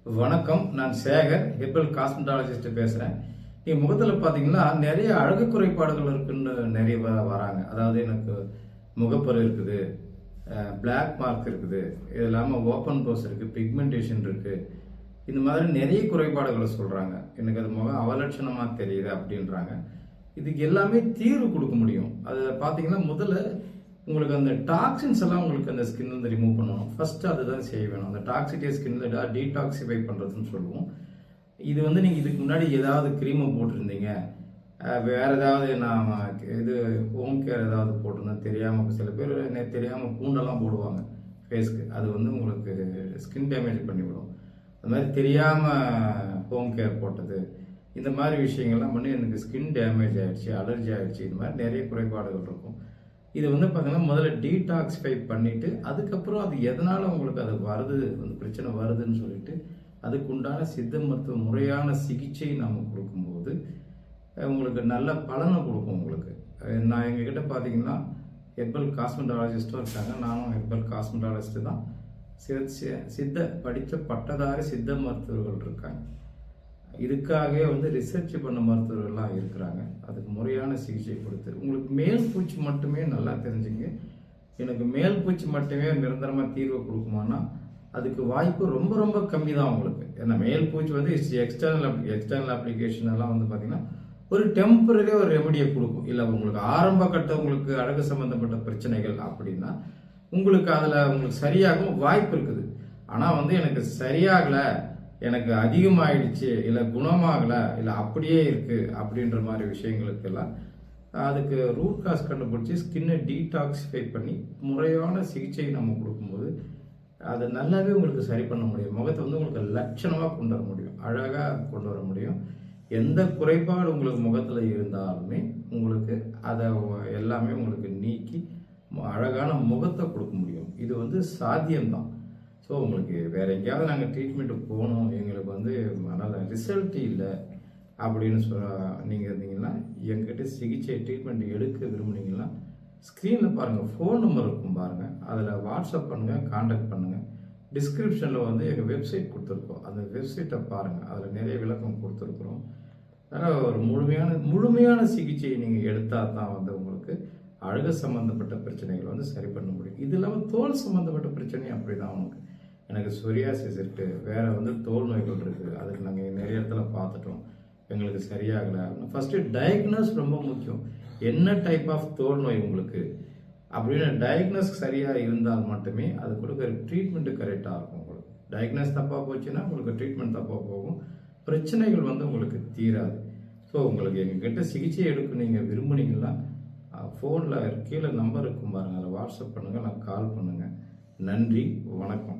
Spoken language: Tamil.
வணக்கம். நான் சேகர், ஹெர்பல் காஸ்மெட்டாலஜிஸ்ட் பேசுறேன். நீங்க முகத்துல பாத்தீங்கன்னா நிறைய அழகு குறைபாடுகள் இருக்குன்னு நிறைய வராங்க. அதாவது எனக்கு முகப்பரு இருக்குது, பிளாக் மார்க் இருக்குது, இது இல்லாம ஓப்பன் போஸ் இருக்கு, பிக்மெண்டேஷன் இருக்கு, இந்த மாதிரி நிறைய குறைபாடுகளை சொல்றாங்க. எனக்கு அது முகம் அவலட்சணமா தெரியுது அப்படின்றாங்க. இதுக்கு எல்லாமே தீர்வு கொடுக்க முடியும். அது பாத்தீங்கன்னா முதல்ல உங்களுக்கு அந்த டாக்ஸின்ஸ் எல்லாம் உங்களுக்கு அந்த ஸ்கின் வந்து ரிமூவ் பண்ணணும். ஃபர்ஸ்ட் அதுதான் செய்ய வேணும். அந்த டாக்ஸிட்டியை ஸ்கின்ல டீடாக்சிஃபை பண்றதுன்னு சொல்லுவோம். இது வந்து நீங்க இதுக்கு முன்னாடி ஏதாவது கிரீமை போட்டிருந்தீங்க, வேற ஏதாவது நான் இது ஹோம் கேர் ஏதாவது போட்டிருந்தேன் தெரியாம, சில பேர் தெரியாம பூண்டெல்லாம் போடுவாங்க ஃபேஸ்க்கு. அது வந்து உங்களுக்கு ஸ்கின் டேமேஜ் பண்ணிவிடும். அது மாதிரி தெரியாம ஹோம் கேர் போட்டது, இந்த மாதிரி விஷயங்கள்லாம் பண்ணி எனக்கு ஸ்கின் டேமேஜ் ஆயிடுச்சு, அலர்ஜி ஆயிடுச்சு, இந்த மாதிரி நிறைய குறைபாடுகள் இருக்கும். இது வந்து பார்த்தீங்கன்னா முதல்ல டீடாக்சிஃபை பண்ணிட்டு அதுக்கப்புறம் அது எதனால உங்களுக்கு அது வருது, அந்த பிரச்சனை வருதுன்னு சொல்லிட்டு அதுக்கு உண்டான சித்த மருத்துவ முறையான சிகிச்சை நம்ம கொடுக்கும்போது உங்களுக்கு நல்ல பலனை கொடுக்கும். உங்களுக்கு நான் எங்ககிட்ட பார்த்தீங்கன்னா ஹெர்பல் காஸ்மெட்டாலஜிஸ்டும் இருக்காங்க, நானும் ஹெர்பல் காஸ்மெட்டாலஜிஸ்ட் தான். சித்த படித்த பட்டதாரி சித்த மருத்துவர்கள் இருக்காங்க. இதுக்காகவே வந்து ரிசர்ச் பண்ண மருத்துவர்கள்லாம் இருக்கிறாங்க. அதுக்கு முறையான சிகிச்சை கொடுத்து உங்களுக்கு மேல் பூச்சி மட்டுமே நல்லா தெரிஞ்சுங்க. எனக்கு மேல் பூச்சி மட்டுமே நிரந்தரமாக தீர்வு கொடுக்குமானா அதுக்கு வாய்ப்பு ரொம்ப ரொம்ப கம்மி தான் உங்களுக்கு. ஏன்னா மேல் பூச்சி வந்து எக்ஸ்டர்னல் அப்ளிகேஷன் எல்லாம் வந்து பார்த்தீங்கன்னா ஒரு டெம்பரரியாக ஒரு ரெமடியை கொடுக்கும். இல்லை உங்களுக்கு ஆரம்ப கட்ட உங்களுக்கு அழகு சம்பந்தப்பட்ட பிரச்சனைகள் அப்படின்னா உங்களுக்கு அதில் உங்களுக்கு சரியாகும் வாய்ப்பு இருக்குது. ஆனால் வந்து எனக்கு சரியாகலை, எனக்கு அதிகமாயிடுச்சு, இல்லை குணமாகலை, இல்லை அப்படியே இருக்கு அப்படின்ற மாதிரி விஷயங்களுக்கெல்லாம் அதுக்கு ரூட் காஸ் கண்டுபிடிச்சி ஸ்கின்னை டீடாக்சிஃபை பண்ணி முறையான சிகிச்சை நம்ம கொடுக்கும்போது அதை நல்லாவே உங்களுக்கு சரி பண்ண முடியும். முகத்தை வந்து உங்களுக்கு லட்சணமாக கொண்டு வர முடியும், அழகாக கொண்டு வர முடியும். எந்த குறைபாடு உங்களுக்கு முகத்தில் இருந்தாலுமே உங்களுக்கு அதை எல்லாமே உங்களுக்கு நீக்கி அழகான முகத்தை கொடுக்க முடியும். இது வந்து சாத்தியம்தான். ஸோ உங்களுக்கு வேற எங்கேயாவது நாங்கள் ட்ரீட்மெண்ட்டு போகணும், எங்களுக்கு வந்து நல்ல ரிசல்ட் இல்லை அப்படின்னு நீங்கள் இருந்தீங்கன்னா எங்ககிட்ட சிகிச்சை ட்ரீட்மெண்ட் எடுக்க விரும்புனீங்கன்னா ஸ்க்ரீனில் பாருங்கள், ஃபோன் நம்பர் இருக்கும் பாருங்கள், அதில் வாட்ஸ்அப் பண்ணுங்கள், காண்டாக்ட் பண்ணுங்கள். டிஸ்கிரிப்ஷனில் வந்து எங்கள் வெப்சைட் கொடுத்துருக்கோம், அந்த வெப்சைட்டை பாருங்கள், அதில் நிறைய விளக்கம் கொடுத்துருக்குறோம். அதனால் ஒரு முழுமையான சிகிச்சையை நீங்கள் எடுத்தால் தான் வந்து உங்களுக்கு அழகு சம்மந்தப்பட்ட பிரச்சனைகள் வந்து சரி பண்ண முடியும். இது இல்லாமல் தோல் சம்மந்தப்பட்ட பிரச்சனையும் அப்படி தான். உங்களுக்கு எனக்கு சொரியாசிஸ் இருக்குது, வேறு வந்து தோல் நோய்கள் இருக்குது, அதுக்கு நாங்கள் நிறைய இடத்துல பார்த்துட்டோம், எங்களுக்கு சரியாகலை. ஃபஸ்ட்டு டயக்னோஸ் ரொம்ப முக்கியம். என்ன டைப் ஆஃப் தோல் நோய் உங்களுக்கு அப்படின்னு டயக்னோஸ் சரியாக இருந்தால் மட்டுமே அது கொடுக்குற ட்ரீட்மெண்ட்டு கரெக்டாக இருக்கும். உங்களுக்கு டயக்னோஸ் தப்பாக போச்சுன்னா உங்களுக்கு ட்ரீட்மெண்ட் தப்பாக போகும், பிரச்சனைகள் வந்து உங்களுக்கு தீராது. ஸோ உங்களுக்கு எங்ககிட்ட சிகிச்சை எடுக்க நீங்கள் விரும்புனீங்கன்னா ஃபோனில் கீழே நம்பர் இருக்கும் பாருங்கள், அதில் வாட்ஸ்அப் பண்ணுங்கள், நான் கால் பண்ணுங்கள். நன்றி, வணக்கம்.